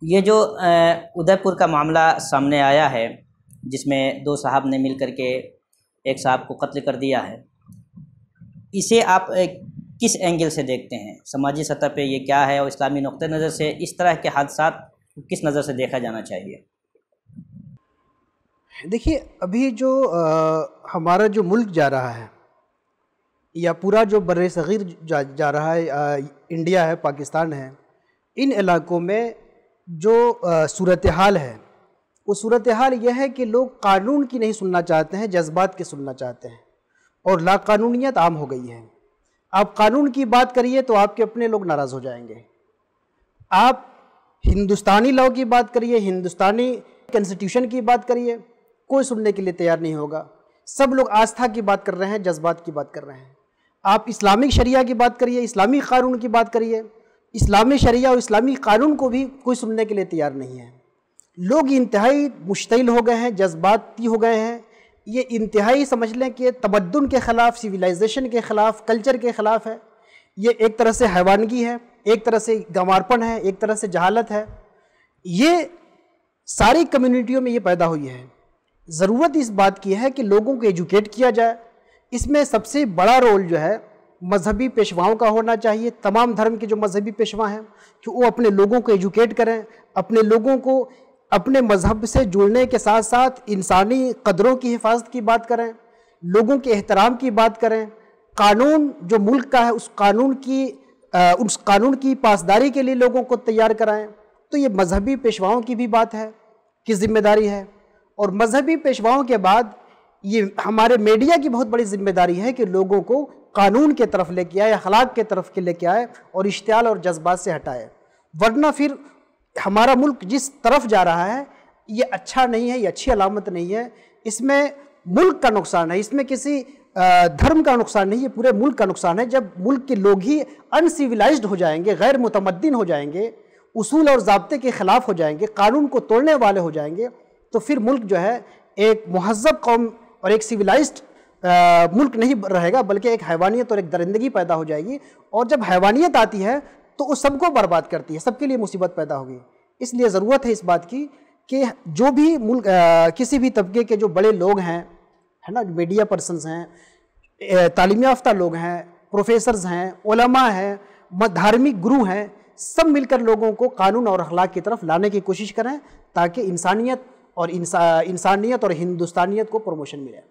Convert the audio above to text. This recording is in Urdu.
یہ جو ادے پور کا معاملہ سامنے آیا ہے، جس میں دو صاحب نے مل کر کے ایک صاحب کو قتل کر دیا ہے، اسے آپ کس اینگل سے دیکھتے ہیں؟ سماجی سطح پہ یہ کیا ہے، اور اسلامی نقطہ نظر سے اس طرح کے حادثات کس نظر سے دیکھا جانا چاہیے؟ دیکھیے، ابھی جو ہمارا جو ملک جا رہا ہے، یا پورا جو بر صغیر جا رہا ہے، انڈیا ہے، پاکستان ہے، ان علاقوں میں جو صورتحال ہے، وہ صورتحال یہ ہے کہ لوگ قانون کی نہیں سننا چاہتے ہیں، جذبات کی سننا چاہتے ہیں، اور لا قانونیت عام ہو گئی ہے۔ آپ قانون کی بات کریے تو آپ کے اپنے لوگ ناراض ہو جائیں گے، آپ ہندوستانی لاء کی بات کریے، ہندوستانی کنسٹیٹیوشن کی بات کریے، کوئی سننے کے لیے تیار نہیں ہوگا۔ سب لوگ آستھا کی بات کر رہے ہیں، جذبات کی بات کر رہے ہیں۔ آپ اسلامک شریعہ کی بات کریے، اسلامی قانون کی بات کریے، اسلامی شریعہ اور اسلامی قانون کو بھی کوئی سننے کے لیے تیار نہیں ہے۔ لوگ انتہائی مشتعل ہو گئے ہیں، جذباتی ہو گئے ہیں۔ یہ انتہائی سمجھ لیں کہ تمدن کے خلاف، سویلائزیشن کے خلاف، کلچر کے خلاف ہے۔ یہ ایک طرح سے حیوانگی ہے، ایک طرح سے گنوارپن ہے، ایک طرح سے جہالت ہے۔ یہ ساری کمیونٹیوں میں یہ پیدا ہوئی ہے۔ ضرورت اس بات کی ہے کہ لوگوں کو ایجوکیٹ کیا جائے۔ اس میں سب سے بڑا رول جو ہے مذہبی پیشواؤں کا ہونا چاہیے۔ تمام دھرم کے جو مذہبی پیشوا ہیں کہ وہ اپنے لوگوں کو ایجوکیٹ کریں، اپنے لوگوں کو اپنے مذہب سے جڑنے کے ساتھ ساتھ انسانی قدروں کی حفاظت کی بات کریں، لوگوں کے احترام کی بات کریں، قانون جو ملک کا ہے اس قانون کی پاسداری کے لیے لوگوں کو تیار کرائیں۔ تو یہ مذہبی پیشواؤں کی بھی بات ہے کہ ذمہ داری ہے، اور مذہبی پیشواؤں کے بعد یہ ہمارے میڈیا کی بہت بڑی ذمہ داری ہے کہ لوگوں کو قانون کے طرف لے کے آئے، اخلاق کے طرف لے کے آئے، اور اشتعال اور جذبات سے ہٹائے۔ ورنہ پھر ہمارا ملک جس طرف جا رہا ہے یہ اچھا نہیں ہے، یہ اچھی علامت نہیں ہے۔ اس میں ملک کا نقصان ہے، اس میں کسی دھرم کا نقصان نہیں، یہ پورے ملک کا نقصان ہے۔ جب ملک کے لوگ ہی انسیولائزڈ ہو جائیں گے، غیر متمدن ہو جائیں گے، اصول اور ضابطے کے خلاف ہو جائیں گے، قانون کو توڑنے والے ہو جائیں گے، تو پھر ملک جو ہے ایک مہذب قوم اور ایک سیولائزڈ ملک نہیں رہے گا، بلکہ ایک حیوانیت اور ایک درندگی پیدا ہو جائے گی۔ اور جب حیوانیت آتی ہے تو وہ سب کو برباد کرتی ہے، سب کے لیے مصیبت پیدا ہوگی۔ اس لیے ضرورت ہے اس بات کی کہ جو بھی ملک کسی بھی طبقے کے جو بڑے لوگ ہیں، ہے نا، میڈیا پرسنز ہیں، تعلیم یافتہ لوگ ہیں، پروفیسرز ہیں، علماء ہیں، دھارمک گرو ہیں، سب مل کر لوگوں کو قانون اور اخلاق کی طرف لانے کی کوشش کریں، تاکہ انسانیت اور ہندوستانیت کو پروموشن ملے۔